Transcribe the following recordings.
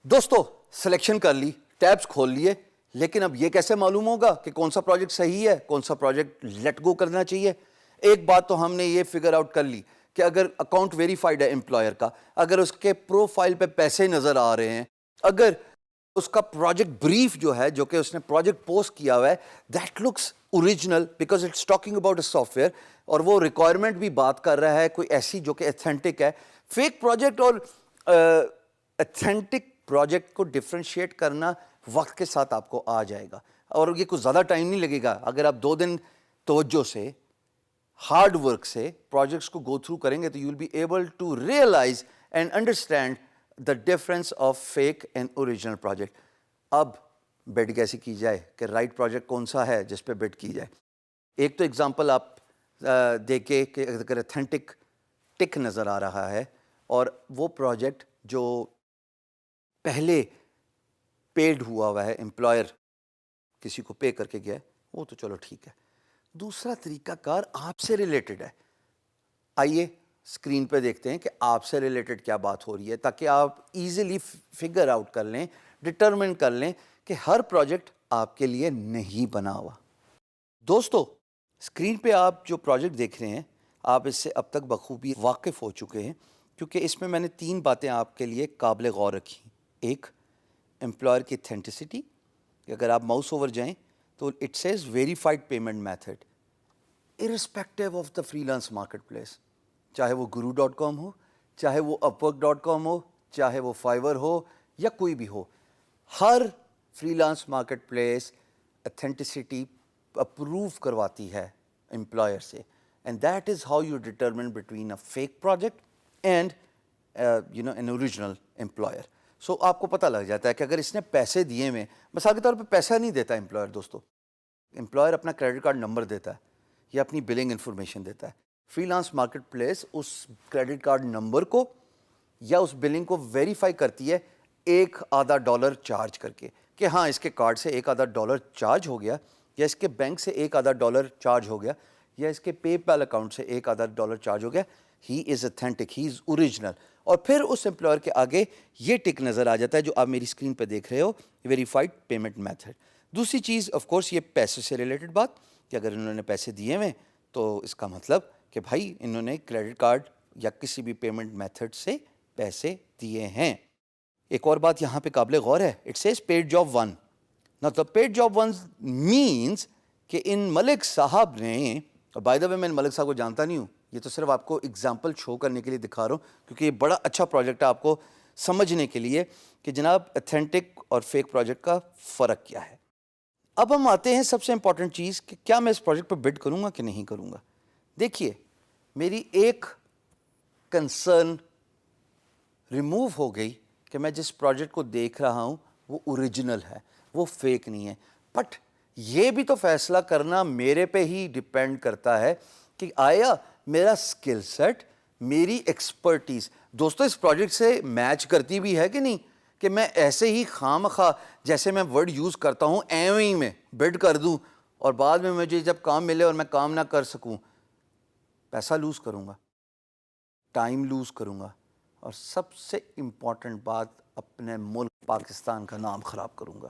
دوستو سلیکشن کر لی, ٹیبز کھول لیے, لیکن اب یہ کیسے معلوم ہوگا کہ کون سا پروجیکٹ صحیح ہے, کون سا پروجیکٹ لیٹ گو کرنا چاہیے؟ ایک بات تو ہم نے یہ فگر آؤٹ کر لی کہ اگر اکاؤنٹ ویریفائڈ ہے امپلائر کا, اگر اس کے پروفائل پہ پیسے نظر آ رہے ہیں, اگر اس کا پروجیکٹ بریف جو ہے جو کہ اس نے پروجیکٹ پوسٹ کیا ہوا ہے that looks original because it's talking about a software, اور وہ ریکوائرمنٹ بھی بات کر رہا ہے کوئی ایسی جو کہ ایتھینٹک ہے. فیک پروجیکٹ اور ایتھینٹک پروجیکٹ کو ڈفرینشیٹ کرنا وقت کے ساتھ آپ کو آ جائے گا, اور یہ کچھ زیادہ ٹائم نہیں لگے گا. اگر آپ 2 دن توجہ سے, ہارڈ ورک سے پروجیکٹس کو گو تھرو کریں گے تو you will be able to realize and understand the difference of fake and original project. اب بڈ کیسے کی جائے کہ رائٹ پروجیکٹ کون سا ہے جس پہ بڈ کی جائے؟ ایک تو ایگزامپل آپ دیکھیں کہ اگر ایتھینٹک ٹک نظر آ رہا ہے اور وہ پروجیکٹ جو پہلے پیڈ ہوا ہے, امپلائر کسی کو پے کر کے گیا ہے, وہ تو چلو ٹھیک ہے. دوسرا طریقہ کار آپ سے ریلیٹڈ ہے. آئیے اسکرین پہ دیکھتے ہیں کہ آپ سے ریلیٹڈ کیا بات ہو رہی ہے, تاکہ آپ ایزیلی فگر آؤٹ کر لیں, ڈٹرمن کر لیں کہ ہر پروجیکٹ آپ کے لیے نہیں بنا ہوا. دوستو اسکرین پہ آپ جو پروجیکٹ دیکھ رہے ہیں آپ اس سے اب تک بخوبی واقف ہو چکے ہیں, کیونکہ اس میں نے 3 باتیں آپ کے لیے قابل غور رکھی. ایک, امپلائر کی اتھینٹسٹی, اگر آپ ماؤس اوور جائیں تو it says verified payment method irrespective of the freelance marketplace, چاہے وہ guru.com ہو, چاہے وہ upwork.com ہو, چاہے وہ فائور ہو یا کوئی بھی ہو, ہر freelance marketplace authenticity approve کرواتی ہے امپلائر سے, and that is how you determine between a fake project and an original employer. So آپ کو پتہ لگ جاتا ہے کہ اگر اس نے پیسے دیے ہوئے, مثال کے طور پہ پیسہ نہیں دیتا امپلائر. دوستو امپلائر اپنا کریڈٹ کارڈ نمبر دیتا ہے یا اپنی بلنگ انفارمیشن دیتا ہے. فری لانس مارکیٹ پلیس اس کریڈٹ کارڈ نمبر کو یا اس بلنگ کو ویریفائی کرتی ہے $1.5 چارج کر کے, کہ ہاں اس کے کارڈ سے $1.5 چارج ہو گیا, یا اس کے بینک سے $1.5 چارج ہو گیا, یا اس کے پے پیل اکاؤنٹ سے $1.5 چارج ہو گیا. ہی از اتھینٹک, ہی از اوریجنل. اور پھر اس امپلائر کے آگے یہ ٹک نظر آ جاتا ہے جو آپ میری اسکرین پہ دیکھ رہے ہو, ویریفائڈ پیمنٹ میتھڈ. دوسری چیز آف کورس یہ پیسے سے ریلیٹڈ بات, کہ اگر انہوں نے پیسے دیے ہوئے تو اس کا مطلب کہ بھائی انہوں نے کریڈٹ کارڈ یا کسی بھی پیمنٹ میتھڈ سے پیسے دیے ہیں. ایک اور بات یہاں پہ قابل غور ہے, اٹ سیز پیڈ جاب 1. نا تو پیڈ جاب 1 مینس کہ ان ملک صاحب نے, اور بائی دا وے میں ان ملک صاحب کو جانتا نہیں ہوں, یہ تو صرف آپ کو ایگزامپل شو کرنے کے لیے دکھا رہا ہوں, کیونکہ یہ بڑا اچھا پروجیکٹ ہے آپ کو سمجھنے کے لیے کہ جناب ایتھینٹک اور فیک پروجیکٹ کا فرق کیا ہے. اب ہم آتے ہیں سب سے امپورٹنٹ چیز کہ کیا میں اس پروجیکٹ پہ بڈ کروں گا کہ نہیں کروں گا. دیکھیے میری ایک کنسرن ریموو ہو گئی کہ میں جس پروجیکٹ کو دیکھ رہا ہوں وہ اوریجنل ہے, وہ فیک نہیں ہے. بٹ یہ بھی تو فیصلہ کرنا میرے پہ ہی ڈپینڈ کرتا ہے کہ آیا میرا اسکل سیٹ, میری ایکسپرٹیز دوستو اس پروجیکٹ سے میچ کرتی بھی ہے کہ نہیں, کہ میں ایسے ہی خواہ جیسے میں ورڈ یوز کرتا ہوں ایویں ہی میں بڈ کر دوں, اور بعد میں مجھے جب کام ملے اور میں کام نہ کر سکوں, پیسہ لوز کروں گا, ٹائم لوز کروں گا, اور سب سے امپورٹنٹ بات اپنے ملک پاکستان کا نام خراب کروں گا.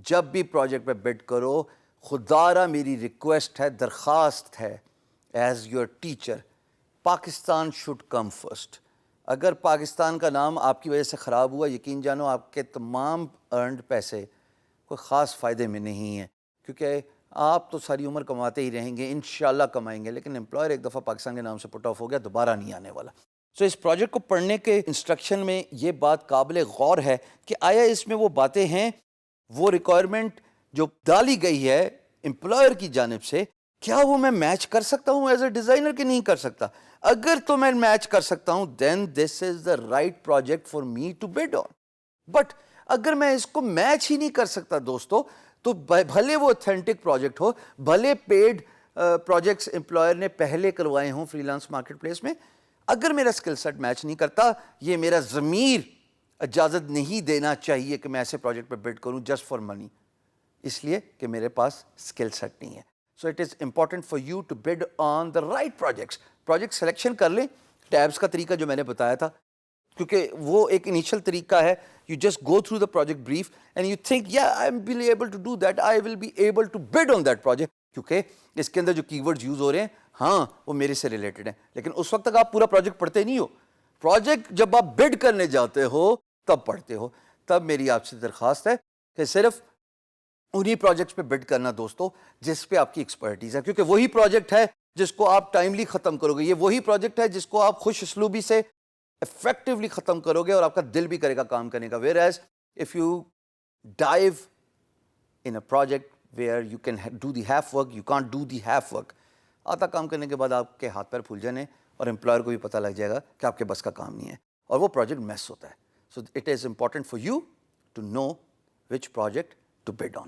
جب بھی پروجیکٹ پہ بڈ کرو, خدارہ میری ریکویسٹ ہے, درخواست ہے, as your teacher, Pakistan should come first. اگر پاکستان کا نام آپ کی وجہ سے خراب ہوا, یقین جانو آپ کے تمام ارنڈ پیسے کوئی خاص فائدے میں نہیں ہیں, کیونکہ آپ تو ساری عمر کماتے ہی رہیں گے, انشاءاللہ کمائیں گے, لیکن امپلائر ایک دفعہ پاکستان کے نام سے پٹ آف ہو گیا, دوبارہ نہیں آنے والا. سو اس پروجیکٹ کو پڑھنے کے انسٹرکشن میں یہ بات قابل غور ہے کہ آیا اس میں وہ باتیں ہیں, وہ ریکوائرمنٹ جو ڈالی گئی ہے امپلائر کی جانب سے, کیا وہ میں میچ کر سکتا ہوں ایز اے ڈیزائنر کہ نہیں کر سکتا؟ اگر تو میں میچ کر سکتا ہوں then this is the right project for me to bid on. But اگر میں اس کو میچ ہی نہیں کر سکتا دوستو, تو بھلے وہ اتھینٹک پروجیکٹ ہو, بھلے پیڈ پروجیکٹس امپلائر نے پہلے کروائے ہوں فری لانس مارکیٹ پلیس میں, اگر میرا اسکل سیٹ میچ نہیں کرتا, یہ میرا ضمیر اجازت نہیں دینا چاہیے کہ میں ایسے پروجیکٹ پہ بڈ کروں جسٹ فار منی. اس لیے کہ میرے پاس اسکل سیٹ نہیں ہے. So it is important for you to bid on the right projects. Project selection کر لیں, ٹیبس کا طریقہ جو میں نے بتایا تھا, کیونکہ وہ ایک انیشیل طریقہ ہے. You just go through the project brief and you think یا I am be able to do that, I will be able to bid on that project, کیونکہ اس کے اندر جو کی ورڈز یوز ہو رہے ہیں ہاں وہ میرے سے ریلیٹڈ ہیں. لیکن اس وقت تک آپ پورا پروجیکٹ پڑھتے نہیں ہو. پروجیکٹ جب آپ بڈ کرنے جاتے ہو تب پڑھتے ہو. تب میری آپ سے درخواست ہے کہ صرف انہی پروجیکٹس پہ بڈ کرنا دوستو جس پہ آپ کی ایکسپرٹیز ہے, کیونکہ وہی پروجیکٹ ہے جس کو آپ ٹائملی ختم کرو گے. یہ وہی پروجیکٹ ہے جس کو آپ خوش اسلوبی سے افیکٹولی ختم کرو گے اور آپ کا دل بھی کرے گا کام کرنے کا. Whereas if you dive in a project where you can do the half work, you can't do the half work. آدھا کام کرنے کے بعد آپ کے ہاتھ پیر پھول جانے اور امپلائر کو بھی پتہ لگ جائے گا کہ آپ کے بس کا کام نہیں ہے اور وہ پروجیکٹ میس ہوتا ہے. So it is important for you to know which project to bid on.